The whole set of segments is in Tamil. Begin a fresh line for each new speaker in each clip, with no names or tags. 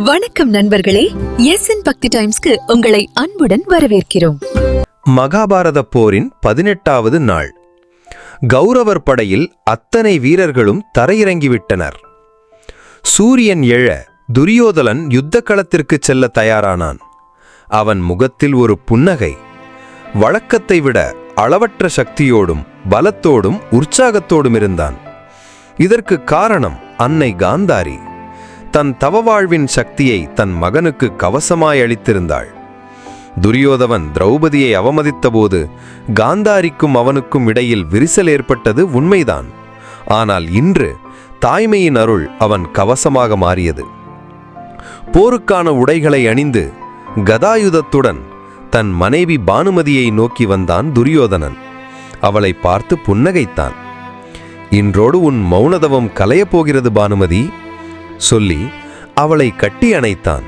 வணக்கம் நண்பர்களே, எஸ்என் பக்தி டைம்ஸ்க்கு உங்களை அன்புடன் வரவேற்கிறோம்.
மகாபாரத போரின் 18வது நாள். கௌரவர் படையில் அத்தனை வீரர்களும் தரையிறங்கிவிட்டனர். சூரியன் எழ துரியோதனன் யுத்த களத்திற்கு செல்ல தயாரானான். அவன் முகத்தில் ஒரு புன்னகை. வழக்கத்தை விட அளவற்ற சக்தியோடும் பலத்தோடும் உற்சாகத்தோடும் இருந்தான். இதற்கு காரணம் அன்னை காந்தாரி. தன் தவவாழ்வின் சக்தியை தன் மகனுக்கு கவசமாய் அளித்திருந்தாள். துரியோதனன் திரௌபதியை அவமதித்தபோது காந்தாரிக்கும் அவனுக்கும் இடையில் விரிசல் ஏற்பட்டது உண்மைதான். ஆனால் இன்று தாய்மையின் அருள் அவன் கவசமாக மாறியது. போருக்கான உடைகளை அணிந்து கதாயுதத்துடன் தன் மனைவி பானுமதியை நோக்கி வந்தான் துரியோதனன். அவளை பார்த்து புன்னகைத்தான். இன்றோடு உன் மௌனதவம் கலையப் போகிறது பானுமதி சொல்லி அவளை கட்டி அணைத்தான்.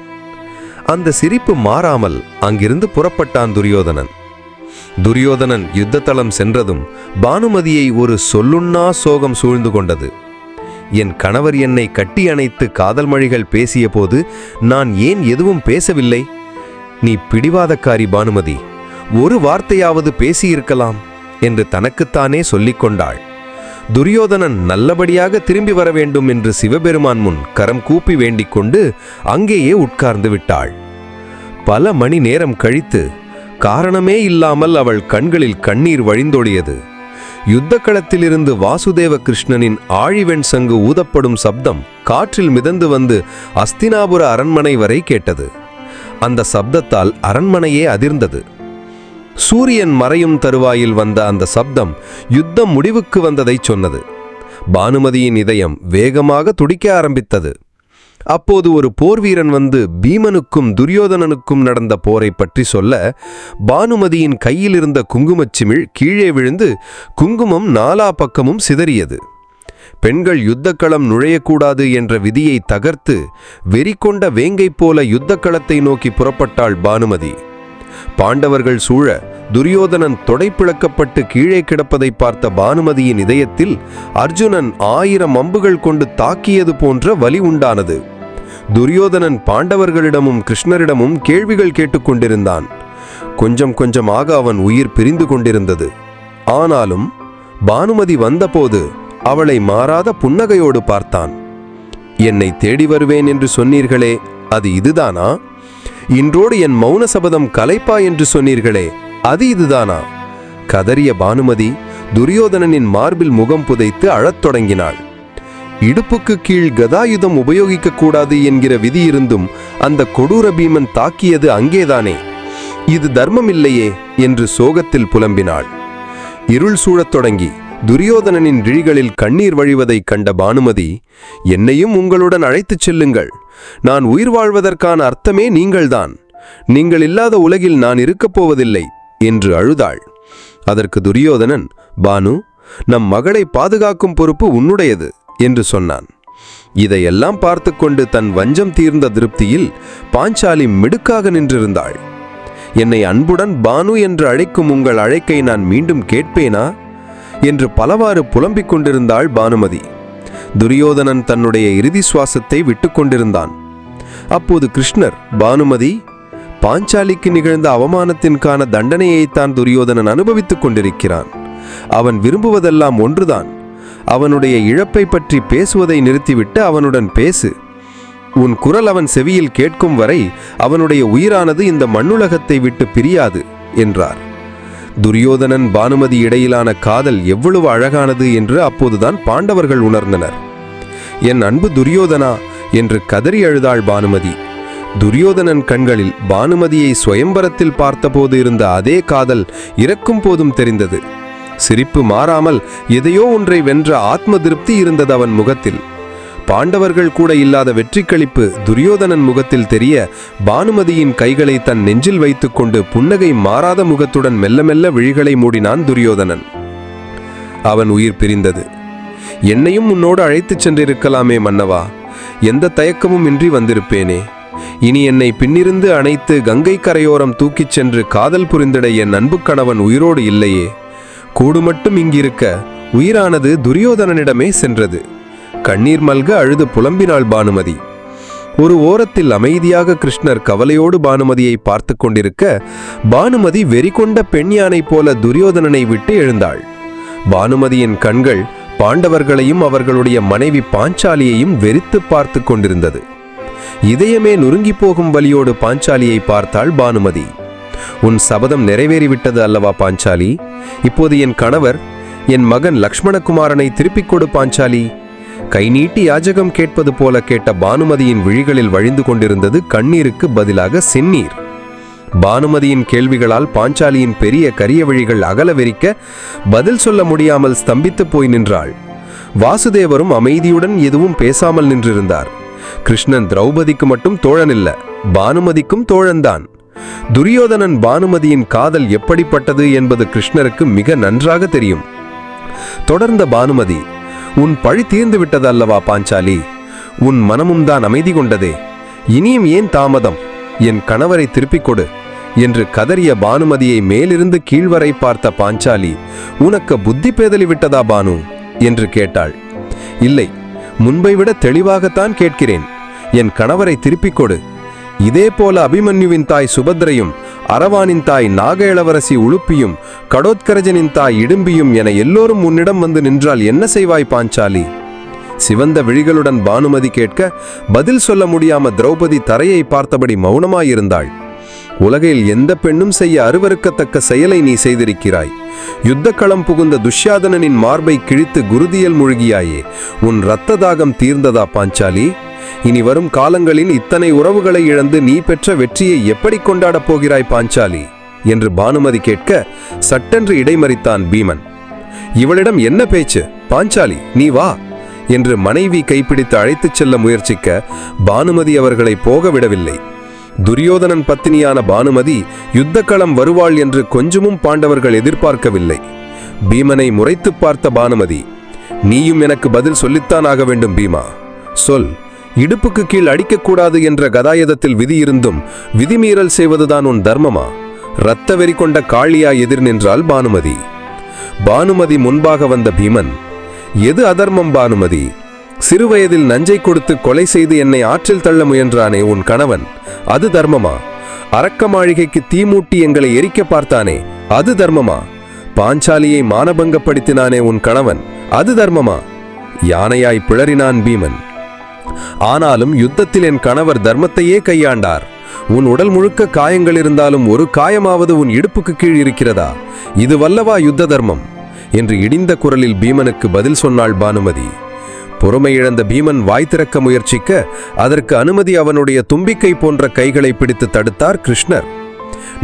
அந்த சிரிப்பு மாறாமல் அங்கிருந்து புறப்பட்டான் துரியோதனன். துரியோதனன் யுத்தத்தளம் சென்றதும் பானுமதியை ஒரு சொல்லுண்ணா சோகம் சூழ்ந்து கொண்டது. என் கணவர் என்னை கட்டி அணைத்து காதல் மொழிகள் பேசிய போது நான் ஏன் எதுவும் பேசவில்லை? நீ பிடிவாதக்காரி பானுமதி, ஒரு வார்த்தையாவது பேசியிருக்கலாம் என்று தனக்குத்தானே சொல்லிக் கொண்டாள். துரியோதனன் நல்லபடியாக திரும்பி வர வேண்டும் என்று சிவபெருமான் முன் கரம் கூப்பி வேண்டிக் கொண்டு அங்கேயே உட்கார்ந்து விட்டாள். பல மணி நேரம் கழித்து காரணமே இல்லாமல் அவள் கண்களில் கண்ணீர் வழிந்தொழியது. யுத்த களத்திலிருந்து வாசுதேவ கிருஷ்ணனின் ஆழிவெண் சங்கு ஊதப்படும் சப்தம் காற்றில் மிதந்து வந்து அஸ்தினாபுர அரண்மனை வரை கேட்டது. அந்த சப்தத்தால் அரண்மனையே அதிர்ந்தது. சூரியன் மறையும் தருவாயில் வந்த அந்த சப்தம் யுத்தம் முடிவுக்கு வந்ததை சொன்னது. பானுமதியின் இதயம் வேகமாக துடிக்க ஆரம்பித்தது. அப்போது ஒரு போர்வீரன் வந்து பீமனுக்கும் துரியோதனனுக்கும் நடந்த போரை பற்றி சொல்ல, பானுமதியின் கையில் இருந்த குங்குமச்சிமிழ் கீழே விழுந்து குங்குமம் நாலா பக்கமும் சிதறியது. பெண்கள் யுத்தக்களம் நுழையக்கூடாது என்ற விதியை தகர்த்து வெறிகொண்ட வேங்கை போல யுத்தக்களத்தை நோக்கி புறப்பட்டாள் பானுமதி. பாண்டவர்கள் சூழ துரியோதனன் தொடைப்பிளக்கப்பட்டு கீழே கிடப்பதை பார்த்த பானுமதியின் இதயத்தில் அர்ஜுனன் 1000 அம்புகள் கொண்டு தாக்கியது போன்ற வலி உண்டானது. துரியோதனன் பாண்டவர்களிடமும் கிருஷ்ணரிடமும் கேள்விகள் கேட்டுக்கொண்டிருந்தான். கொஞ்சம் கொஞ்சமாக அவன் உயிர் பிரிந்து கொண்டிருந்தது. ஆனாலும் பானுமதி வந்தபோது அவளை மாறாத புன்னகையோடு பார்த்தான். என்னை தேடி வருவேன் என்று சொன்னீர்களே, அது இதுதானா? இன்றோடு என் மௌன சபதம் கலைப்பா என்று சொன்னீர்களே, அது இதுதானா? கதறிய பானுமதி துரியோதனனின் மார்பில் முகம் புதைத்து அழத் தொடங்கினாள். இடுப்புக்கு கீழ் கதாயுதம் உபயோகிக்க கூடாது என்கிற விதி இருந்தும் அந்த கொடூர பீமன் தாக்கியது அங்கேதானே? இது தர்மமில்லையே என்று சோகத்தில் புலம்பினாள். இருள் சூழத் தொடங்கி துரியோதனனின் விழிகளில் கண்ணீர் வழிவதைக் கண்ட பானுமதி, என்னையும் உங்களுடன் அழைத்துச் செல்லுங்கள். நான் உயிர் வாழ்வதற்கான அர்த்தமே நீங்கள்தான். நீங்கள் இல்லாத உலகில் நான் இருக்கப் போவதில்லை என்று அழுதாள். அதற்கு துரியோதனன், பானு, நம் மகளை பாதுகாக்கும் பொறுப்பு உன்னுடையது என்று சொன்னான். இதையெல்லாம் பார்த்து கொண்டு தன் வஞ்சம் தீர்ந்த திருப்தியில் பாஞ்சாலி மிடுக்காக நின்றிருந்தாள். என்னை அன்புடன் பானு என்று அழைக்கும் உங்கள் அழைக்கை நான் மீண்டும் கேட்பேனா என்று பலவாறு புலம்பிக் கொண்டிருந்தாள் பானுமதி. துரியோதனன் தன்னுடைய இறுதி சுவாசத்தை விட்டு கொண்டிருந்தான். அப்போது கிருஷ்ணர், பானுமதி, பாஞ்சாலிக்கு நிகழ்ந்த அவமானத்திற்கான தண்டனையைத்தான் துரியோதனன் அனுபவித்துக் கொண்டிருக்கிறான். அவன் விரும்புவதெல்லாம் ஒன்றுதான். அவனுடைய இழப்பை பற்றி பேசுவதை நிறுத்திவிட்டு அவனுடன் பேசு. உன் குரல் அவன் செவியில் கேட்கும் வரை அவனுடைய உயிரானது இந்த மண்ணுலகத்தை விட்டு பிரியாது என்றார். துரியோதனன் பானுமதி இடையிலான காதல் எவ்வளவு அழகானது என்று அப்போதுதான் பாண்டவர்கள் உணர்ந்தனர். என் அன்பு துரியோதனா என்று கதறி அழுதாள் பானுமதி. துரியோதனன் கண்களில் பானுமதியை சுயம்பரத்தில் பார்த்தபோது இருந்த அதே காதல் இறக்கும் போதும் தெரிந்தது. சிரிப்பு மாறாமல் எதையோ ஒன்றை வென்ற ஆத்ம திருப்தி இருந்தது அவன் முகத்தில். பாண்டவர்கள் கூட இல்லாத வெற்றி களிப்பு துரியோதனன் முகத்தில் தெரிய பானுமதியின் கைகளை தன் நெஞ்சில் வைத்துக்கொண்டு புன்னகை மாறாத முகத்துடன் மெல்ல மெல்ல விழிகளை மூடினான் துரியோதனன். அவன் உயிர் பிரிந்தது. என்னையும் உன்னோடு அழைத்துச் சென்றிருக்கலாமே மன்னவா, எந்த தயக்கமும் இன்றி வந்திருப்பேனே. இனி என்னை பின்னிருந்து அணைத்து கங்கை கரையோரம் தூக்கிச் சென்று காதல் புரிந்திட என் அன்பு கணவன் உயிரோடு இல்லையே. கூடு மட்டும் இங்கிருக்க உயிரானது துரியோதனனிடமே சென்றது. கண்ணீர் மல்க அழுது புலம்பினாள் பானுமதி. ஒரு ஓரத்தில் அமைதியாக கிருஷ்ணர் கவலையோடு பானுமதியை பார்த்து கொண்டிருக்க, பானுமதி வெறிகொண்ட பெண் யானை போல துரியோதனனை விட்டு எழுந்தாள். பானுமதியின் கண்கள் பாண்டவர்களையும் அவர்களுடைய மனைவி பாஞ்சாலியையும் வெறித்து பார்த்து கொண்டிருந்தது. இதயமே நொறுங்கி போகும் வலியோடு பாஞ்சாலியை பார்த்தாள் பானுமதி. உன் சபதம் நிறைவேறிவிட்டது அல்லவா பாஞ்சாலி? இப்போது என் கணவர், என் மகன் லக்ஷ்மணகுமாரனை திருப்பிக் கொடு பாஞ்சாலி. கை நீட்டி யாஜகம் கேட்பது போல கேட்ட பானுமதியின் விழிகளில் வழிந்து கொண்டிருந்தது கண்ணீருக்கு பதிலாக செந்நீர். பானுமதியின் கேள்விகளால் பாஞ்சாலியின் பெரிய கரிய விழிகள் அகல வெறிக்க பதில் சொல்ல முடியாமல் ஸ்தம்பித்து போய் நின்றாள். வாசுதேவரும் அமைதியுடன் எதுவும் பேசாமல் நின்றிருந்தார். கிருஷ்ணன் திரௌபதிக்கு மட்டும் தோழனில்ல, பானுமதிக்கும் தோழன்தான். துரியோதனன் பானுமதியின் காதல் எப்படிப்பட்டது என்பது கிருஷ்ணருக்கு மிக நன்றாக தெரியும். தொடர்ந்த பானுமதி, உன் பழி தீர்ந்து விட்டது அல்லவா பாஞ்சாலி? உன் மனமும் தான் அமைதி கொண்டதே, இனியும் ஏன் தாமதம்? என் கணவரை திருப்பிக் கொடு என்று கதறிய பானுமதியை மேலிருந்து கீழ்வரை பார்த்த பாஞ்சாலி, உனக்கு புத்தி பேதலி விட்டதா பானு என்று கேட்டாள். இல்லை, முன்பை விட தெளிவாகத்தான் கேட்கிறேன். என் கணவரை திருப்பிக் கொடு. இதே போல அபிமன்யுவின் தாய் சுபத்ரையும், அரவானின் தாய் நாக இளவரசி உளுப்பியும், கடோத்கரஜனின் தாய் இடும்பியும் என எல்லோரும் உன்னிடம் வந்து நின்றால் என்ன செய்வாய் பாஞ்சாலி? சிவந்த விழிகளுடன் பானுமதி கேட்க பதில் சொல்ல முடியாம திரௌபதி தரையை பார்த்தபடி மௌனமாயிருந்தாள். உலகில் எந்த பெண்ணும் செய்ய அருவருக்கத்தக்க செயலை நீ செய்திருக்கிறாய். யுத்தக்களம் புகுந்த துஷ்யாதனனின் மார்பை கிழித்து குருதியில் மூழ்கியாயே, உன் இரத்த தாகம் தீர்ந்ததா பாஞ்சாலி? இனி வரும் காலங்களில் இத்தனை உறவுகளை இழந்து நீ பெற்ற வெற்றியை எப்படி கொண்டாடப் போகிறாய் பாஞ்சாலி என்று பானுமதி கேட்க சட்டென்று இடைமறித்தான் பீமன். இவளிடம் என்ன பேச்சு? பாஞ்சாலி நீ வா என்று மனைவி கைப்பிடித்து அழைத்துச் செல்ல முயற்சிக்க பானுமதி அவர்களை போக விடவில்லை. துரியோதனன் பத்தினியான பானுமதி யுத்தக்களம் வருவாள் என்று கொஞ்சமும் பாண்டவர்கள் எதிர்பார்க்கவில்லை. பீமனை முறைத்து பார்த்த பானுமதி, நீயும் எனக்கு பதில் சொல்லித்தான் ஆக வேண்டும் பீமா. சொல், இடுப்புக்கு கீழ் அடிக்கக்கூடாது என்ற கதாயுதத்தில் விதியிருந்தும் விதிமீறல் செய்வதுதான் உன் தர்மமா? இரத்த வெறி கொண்ட காளியா எதிர் நின்றாள் பானுமதி. பானுமதி முன்பாக வந்த பீமன், எது அதர்மம் பானுமதி? சிறுவயதில் நஞ்சை கொடுத்து கொலை செய்து என்னை ஆற்றில் தள்ள முயன்றானே உன் கணவன், அது தர்மமா? அரக்க மாளிகைக்கு தீமூட்டி எங்களை எரிக்க பார்த்தானே, அது தர்மமா? பாஞ்சாலியை மானபங்கப்படுத்தினானே உன் கணவன், அது தர்மமா? யானையாய் பிளறினான் பீமன். ஆனாலும் யுத்தத்தில் என் கணவர் தர்மத்தையே கையாண்டார். உன் உடல் முழுக்க காயங்கள் இருந்தாலும் ஒரு காயமாவது உன் இடுப்புக்கு கீழ் இருக்கிறதா? இது வல்லவா யுத்த தர்மம் என்று இடிந்த குரலில் பீமனுக்கு பதில் சொன்னாள் பானுமதி. பொறுமை இழந்த பீமன் வாய் திறக்க முயற்சிக்க அதற்கு அனுமதி அவனுடைய தும்பிக்கை போன்ற கைகளை பிடித்து தடுத்தார் கிருஷ்ணர்.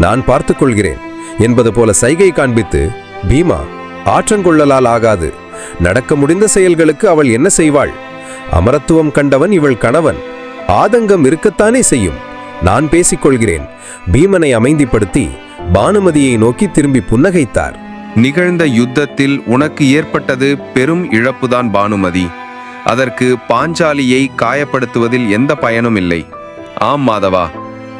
நான் பார்த்துக் கொள்கிறேன் என்பது போல சைகை காண்பித்து, பீமா, ஆற்றங்கொள்ளலால் ஆகாது. நடக்க முடிந்த செயல்களுக்கு அவள் என்ன செய்வாள்? அமரத்துவம் கண்டவன் இவள் கணவன். ஆதங்கம் இருக்கத்தானே செய்யும். நான் பேசிக்கொள்கிறேன். பீமனை அமைதிப்படுத்தி பானுமதியை நோக்கி திரும்பி புன்னகைத்தார்.
நிகழ்ந்த யுத்தத்தில் உனக்கு ஏற்பட்டது பெரும் இழப்புதான் பானுமதி. அதற்கு பாஞ்சாலியை காயப்படுத்துவதில் எந்த பயனும் இல்லை. ஆம் மாதவா,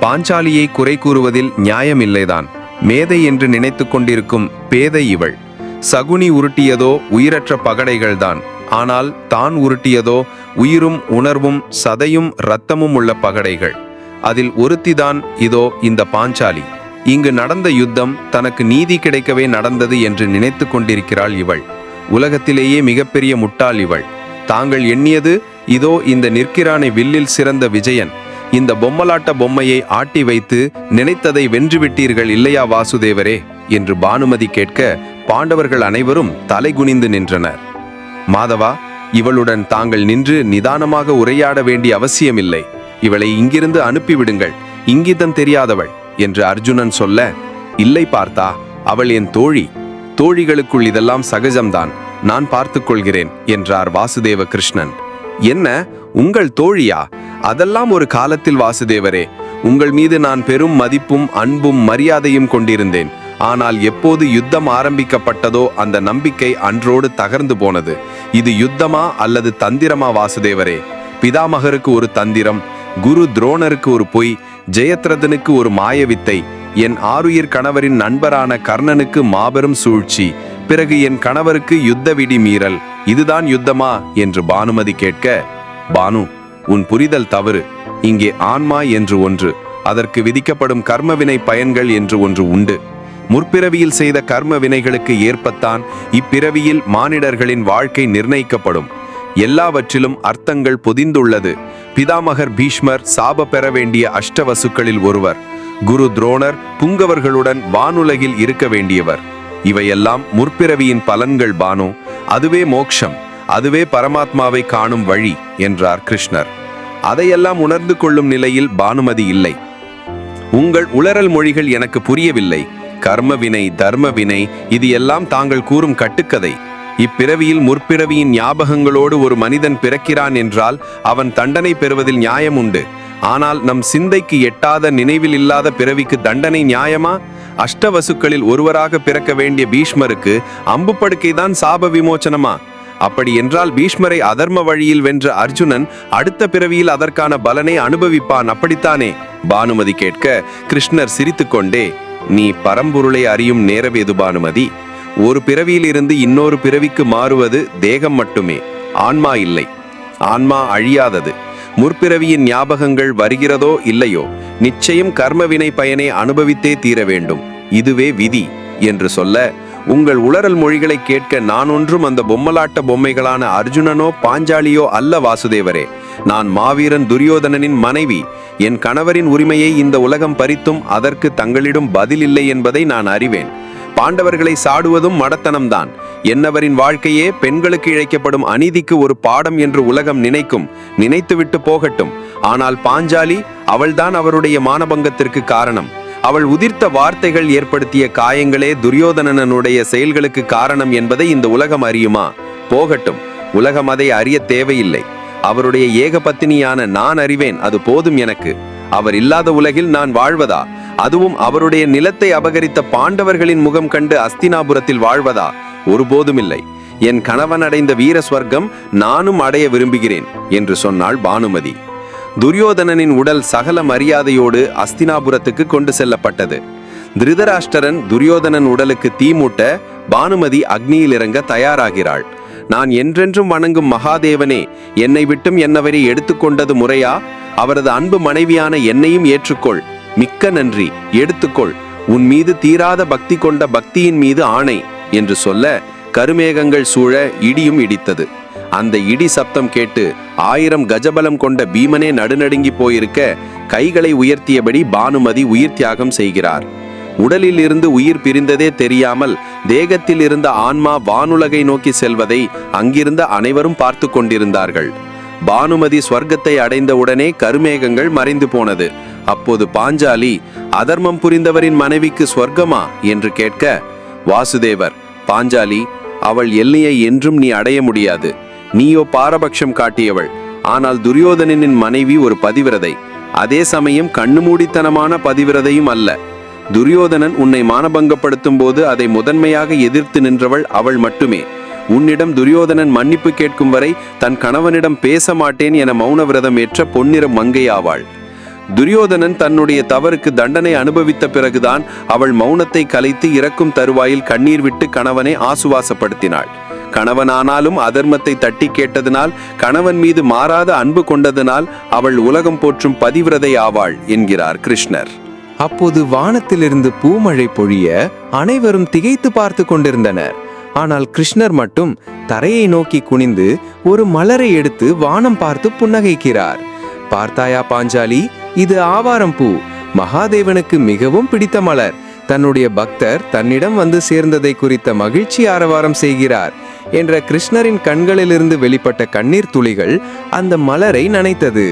பாஞ்சாலியை குறை கூறுவதில் நியாயமில்லைதான். மேதை என்று நினைத்து கொண்டிருக்கும் பேதை இவள். சகுனி உருட்டியதோ உயிரற்ற பகடைகள்தான். ஆனால் தான் உருட்டியதோ உயிரும் உணர்வும் சதையும் இரத்தமும் உள்ள பகடைகள். அதில் ஒருத்திதான் இதோ இந்த பாஞ்சாலி. இங்கு நடந்த யுத்தம் தனக்கு நீதி கிடைக்கவே நடந்தது என்று நினைத்து கொண்டிருக்கிறாள் இவள். உலகத்திலேயே மிகப்பெரிய முட்டாள் இவள். தாங்கள் எண்ணியது இதோ இந்த நிற்கிறானை வில்லில் சிறந்த விஜயன். இந்த பொம்மலாட்ட பொம்மையை ஆட்டி வைத்து நினைத்ததை வென்றுவிட்டீர்கள் இல்லையா வாசுதேவரே என்று பானுமதி கேட்க பாண்டவர்கள் அனைவரும் தலைகுனிந்து நின்றனர். மாதவா, இவளுடன் தாங்கள் நின்று நிதானமாக உரையாட வேண்டிய அவசியமில்லை. இவளை இங்கிருந்து அனுப்பிவிடுங்கள், இங்கிதம் தெரியாதவள் என்று அர்ஜுனன் சொல்ல, இல்லை பார்த்தா, அவள் என் தோழி. தோழிகளுக்குள் இதெல்லாம் சகஜம்தான், நான் பார்த்துக் கொள்கிறேன் என்றார் வாசுதேவ கிருஷ்ணன். என்ன, உங்கள் தோழியா? அதெல்லாம் ஒரு காலத்தில் வாசுதேவரே. உங்கள் மீது நான் பெரும் மதிப்பும் அன்பும் மரியாதையும் கொண்டிருந்தேன். ஆனால் எப்போது யுத்தம் ஆரம்பிக்கப்பட்டதோ அந்த நம்பிக்கை அன்றோடு தகர்ந்து போனது. இது யுத்தமா அல்லது தந்திரமா வாசுதேவரே? பிதாமகருக்கு ஒரு தந்திரம், குரு துரோணருக்கு ஒரு பொய், ஜெயத்ரதனுக்கு ஒரு மாயவித்தை, என் ஆருயிர் கணவரின் நண்பரான கர்ணனுக்கு மாபெரும் சூழ்ச்சி, பிறகு என் கணவருக்கு யுத்த விடி மீறல், இதுதான் யுத்தமா என்று பானுமதி கேட்க, பானு, உன் புரிதல் தவறு. இங்கே ஆன்மா என்று ஒன்று, அதற்கு விதிக்கப்படும் கர்மவினை பயன்கள் என்று ஒன்று உண்டு. முற்பிறவியில் செய்த கர்ம வினைகளுக்கு ஏற்பத்தான் இப்பிறவியில் மானிடர்களின் வாழ்க்கை நிர்ணயிக்கப்படும். எல்லாவற்றிலும் அர்த்தங்கள் பொதிந்துள்ளது. பிதாமகர் பீஷ்மர் சாப பெற வேண்டிய அஷ்டவசுக்களில் ஒருவர். குரு துரோணர் புங்கவர்களுடன் வானுலகில் இருக்க வேண்டியவர். இவையெல்லாம் முற்பிறவியின் பலன்கள் பானு. அதுவே மோக்ஷம், அதுவே பரமாத்மாவை காணும் வழி என்றார் கிருஷ்ணர். அதையெல்லாம் உணர்ந்து கொள்ளும் நிலையில் பானுமதி இல்லை. உங்கள் உளறல் மொழிகள் எனக்கு புரியவில்லை. கர்மவினை, தர்மவினை, இது எல்லாம் தாங்கள் கூறும் கட்டுக்கதை. இப்பிறவியில் முற்பிறவியின் ஞாபகங்களோடு ஒரு மனிதன் பிறக்கிறான் என்றால் அவன் தண்டனை பெறுவதில் நியாயம் உண்டு. ஆனால் நம் சிந்தைக்கு எட்டாத, நினைவில் இல்லாத பிறவிக்கு தண்டனை நியாயமா? அஷ்டவசுக்களில் ஒருவராக பிறக்க வேண்டிய பீஷ்மருக்கு அம்பு படுக்கைதான் சாப விமோச்சனமா? அப்படி என்றால் பீஷ்மரை அதர்ம வழியில் வென்ற அர்ஜுனன் அடுத்த பிறவியில் அதற்கான பலனை அனுபவிப்பான், அப்படித்தானே? பானுமதி கேட்க கிருஷ்ணர் சிரித்துக்கொண்டே, நீ பரம்பொருளை அறியும் நேரவேது பானுமதி. ஒரு பிறவியில் இருந்து இன்னொரு பிறவிக்கு மாறுவது தேகம் மட்டுமே, ஆன்மா இல்லை. ஆன்மா அழியாதது. முற்பிறவியின் ஞாபகங்கள் வருகிறதோ இல்லையோ, நிச்சயம் கர்மவினை பயனை அனுபவித்தே தீர வேண்டும். இதுவே விதி என்று சொல்ல, உங்கள் உளறல் மொழிகளை கேட்க நான் ஒன்றும் அந்த பொம்மலாட்ட பொம்மைகளான அர்ஜுனனோ பாஞ்சாலியோ அல்ல வாசுதேவரே. நான் மாவீரன் துரியோதனனின் மனைவி. என் கணவரின் உரிமையை இந்த உலகம் பறித்தும் அதற்கு தங்களிடம் பதில் இல்லை என்பதை நான் அறிவேன். பாண்டவர்களை சாடுவதும் மடத்தனம்தான். என்னவரின் வாழ்க்கையே பெண்களுக்கு இழைக்கப்படும் அநீதிக்கு ஒரு பாடம் என்று உலகம் நினைக்கும், நினைத்துவிட்டு போகட்டும். ஆனால் பாஞ்சாலி, அவள்தான் அவருடைய மானபங்கத்திற்கு காரணம். அவள் உதிர்த்த வார்த்தைகள் ஏற்படுத்திய காயங்களே துரியோதனனுடைய செயல்களுக்கு காரணம் என்பதை இந்த உலகம் அறியுமா? போகட்டும், உலகம் அதை அறிய தேவையில்லை. அவருடைய ஏக பத்தினியான நான் அறிவேன், அது போதும் எனக்கு. அவர் இல்லாத உலகில் நான் வாழ்வதா? அதுவும் அவருடைய நிலத்தை அபகரித்த பாண்டவர்களின் முகம் கண்டு அஸ்தினாபுரத்தில் வாழ்வதா? ஒருபோதுமில்லை. என் கணவன் அடைந்த வீர ஸ்வர்க்கம் நானும் அடைய விரும்புகிறேன் என்று சொன்னாள் பானுமதி. துரியோதனனின் உடல் சகல மரியாதையோடு அஸ்தினாபுரத்துக்கு கொண்டு செல்லப்பட்டது. திருதராஷ்டிரன் துரியோதனன் உடலுக்கு தீமூட்ட பானுமதி அக்னியில் இறங்க தயாராகிறாள். நான் என்றென்றும் வணங்கும் மகாதேவனே, என்னை விட்டும் என்னவரை எடுத்துக்கொண்டது முறையா? அவரது அன்பு மனைவியான என்னையும் ஏற்றுக்கொள். மிக்க நன்றி, எடுத்துக்கொள். உன் மீது தீராத பக்தி கொண்ட பக்தியின் மீது ஆணை என்று சொல்ல, கருமேகங்கள் சூழ இடியும் இடித்தது. அந்த இடி சப்தம் கேட்டு 1000 கஜபலம் கொண்ட பீமனே நடுநடுங்கி போயிருக்க, கைகளை உயர்த்தியபடி பானுமதி உயிர் தியாகம் செய்கிறார். உடலில் இருந்து உயிர் பிரிந்ததே தெரியாமல் தேகத்தில் இருந்த ஆன்மா வானுலகை நோக்கி செல்வதை அங்கிருந்த அனைவரும் பார்த்து கொண்டிருந்தார்கள். பானுமதி ஸ்வர்க்கத்தை அடைந்தவுடனே கருமேகங்கள் மறைந்து போனது. அப்போது பாஞ்சாலி, அதர்மம் புரிந்தவரின் மனைவிக்கு ஸ்வர்க்கமா என்று கேட்க, வாசுதேவர், பாஞ்சாலி, அவள் எல்லையை என்றும் நீ அடைய முடியாது. நீயோ பாரபட்சம் காட்டியவள். ஆனால் துரியோதனனின் மனைவி ஒரு பதிவிரதை. அதே சமயம் கண்ணுமூடித்தனமான பதிவிரதையும் அல்ல. துரியோதனன் உன்னை மானபங்கப்படுத்தும் போது அதை முதன்மையாக எதிர்த்து நின்றவள் அவள் மட்டுமே. உன்னிடம் துரியோதனன் மன்னிப்பு கேட்கும் வரை தன் கணவனிடம் பேச மாட்டேன் என மௌன விரதம் ஏற்ற பொன்னிற மங்கையாவாள். துரியோதனன் தன்னுடைய தவறுக்கு தண்டனை அனுபவித்த பிறகுதான் அவள் மௌனத்தை கலைத்து இறக்கும் தருவாயில் கண்ணீர் விட்டு கணவனை ஆசுவாசப்படுத்தினாள். கணவனானாலும் அதர்மத்தை தட்டி கேட்டதனால், கணவன் மீது மாறாத அன்பு கொண்டதனால் அவள் உலகம் போற்றும் பதிவிரதை ஆவாள் என்கிறார் கிருஷ்ணர்.
அப்போது வானத்திலிருந்து பூமழை பொழிய அனைவரும் திகைத்து பார்த்து கொண்டிருந்தனர். ஆனால் கிருஷ்ணர் மட்டும் தரையை நோக்கி குனிந்து ஒரு மலரை எடுத்து வானம் பார்த்து புன்னகைக்கிறார். பார்த்தாயா பாஞ்சாலி, இது ஆவாரம் பூ. மகாதேவனுக்கு மிகவும் பிடித்த மலர். தன்னுடைய பக்தர் தன்னிடம் வந்து சேர்ந்ததை குறித்த மகிழ்ச்சி ஆரவாரம் செய்கிறார் என்ற கிருஷ்ணரின் கண்களிலிருந்து வெளிப்பட்ட கண்ணீர் துளிகள் அந்த மலரை நனைத்தது.